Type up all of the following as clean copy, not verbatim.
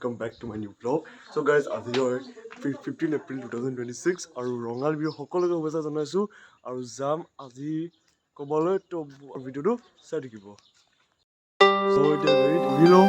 welcome back to my new vlog. So guys, আজি হয় 15 April 2026 আৰু ৰঙাল বিহু সকলোকে শুভেচ্ছা জনাইছোঁ আৰু যাম আজি ক'বলৈ তো ভিডিঅ'টো চাই থাকিব। So এতিয়া গাড়ী বহি লওঁ।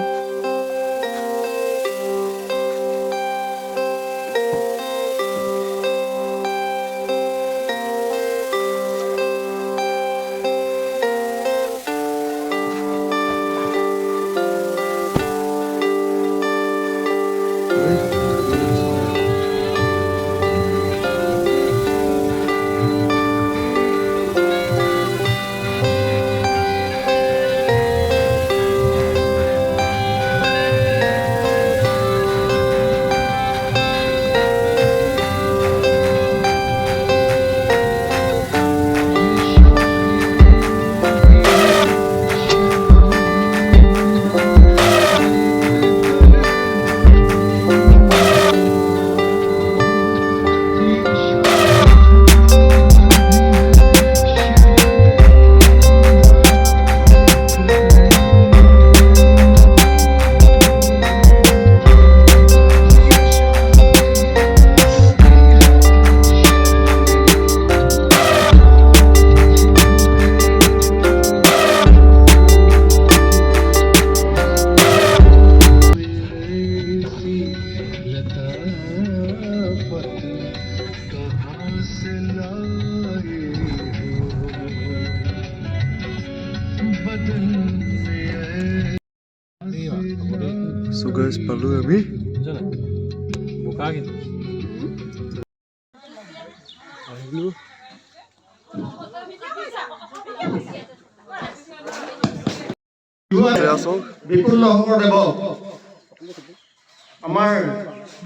So guys, palu আমি বোকা কিন্তু আহিলো বিপুল শংকৰদেৱ আমাৰ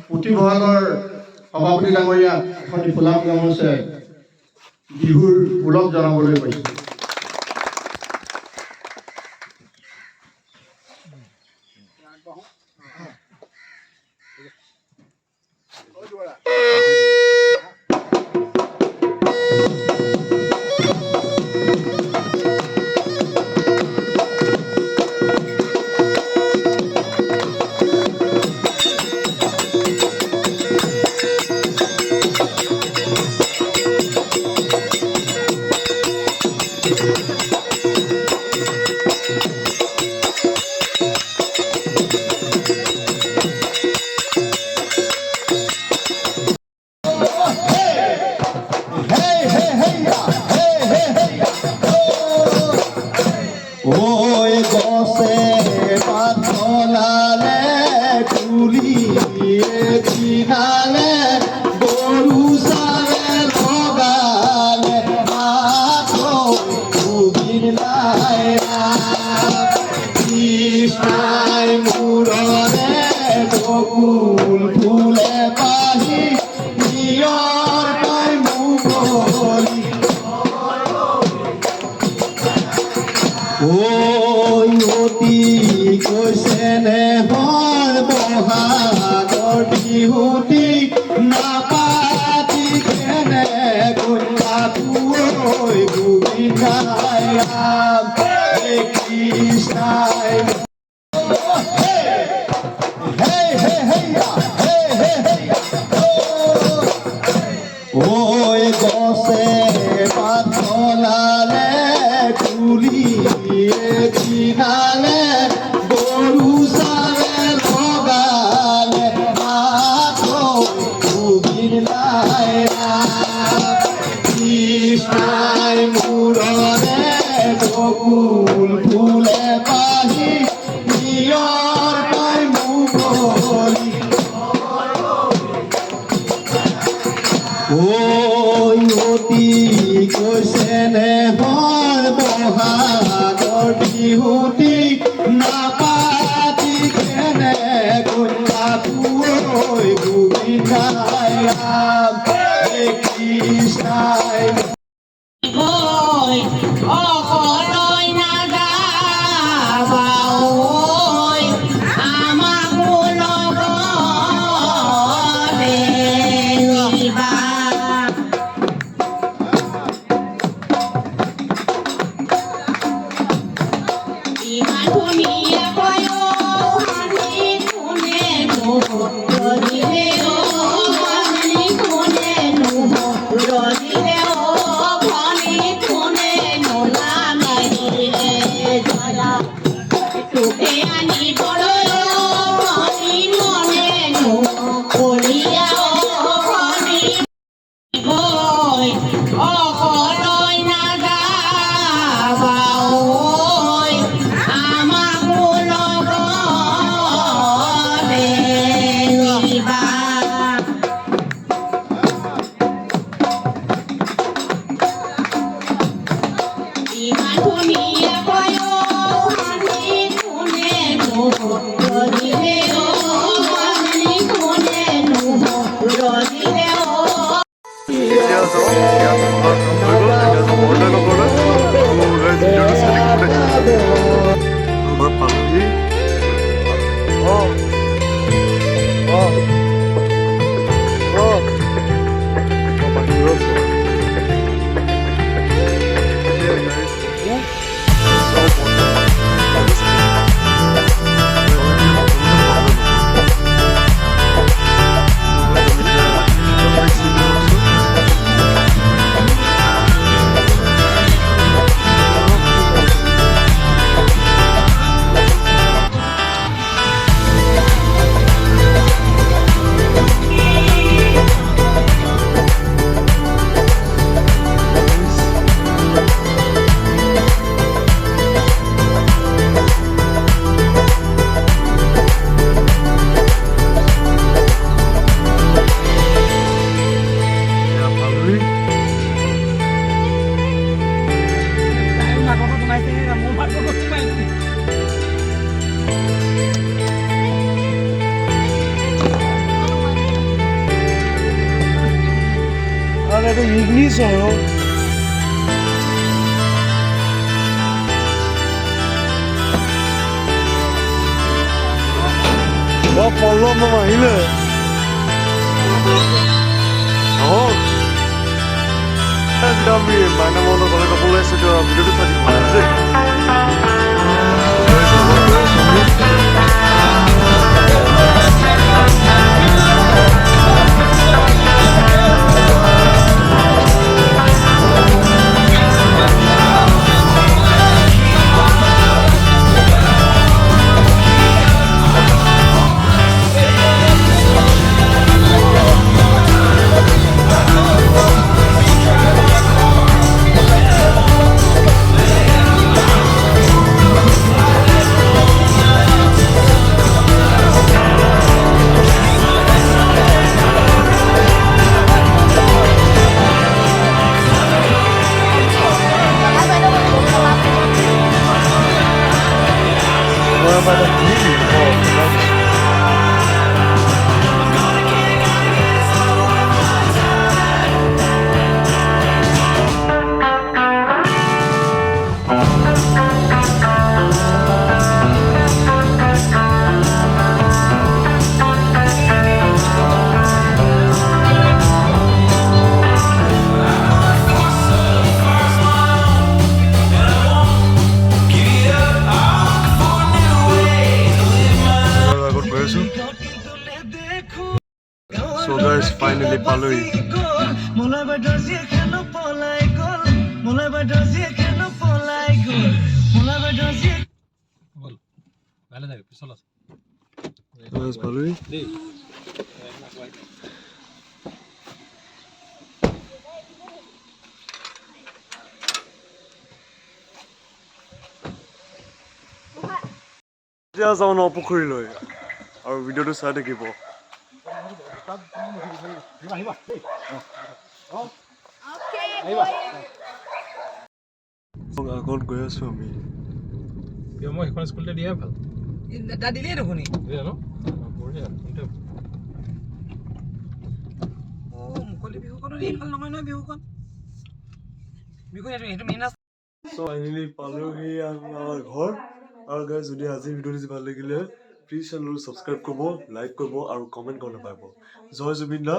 পুথি বিভাগৰ সভাপতি ডাঙৰীয়া এখন ফুলাম গামোচে বিহুৰ ওলগ জনাবলৈ পাইছোঁ। Dunia koyo hani kune শুনিছ পল্লৱ মামা আহিলে আমি মাইনা মহন্ত কলেজ যাবলৈ আছে ভিডিঅ'টো চাই দিব দেই So guys, finally পালোহি পালোহি এতিয়া যাওঁ ন পুখুৰীলৈ আৰু ভিডিঅ'টো চাই থাকিব আগত গৈ আছো আমি মই এখন স্কুলতে দিয়াই ভাল দিলেই দেখোন মুকলি বিহুখনত এইফাল নহয় নহয় বিহুখন বিহু সেইটো মেইন আছে ফাইনেলি পালোহি আমাৰ ঘৰ আৰু গাইজ যদি আজি ভিডিঅ'টো ভাল লাগিলে প্লিজ চেনেলটো ছাবস্ক্ৰাইব কৰিব লাইক কৰিব আৰু কমেণ্ট কৰিব নাপাহৰিব জয় জুবিন দা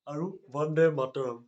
আৰু বন্দে মাতৰম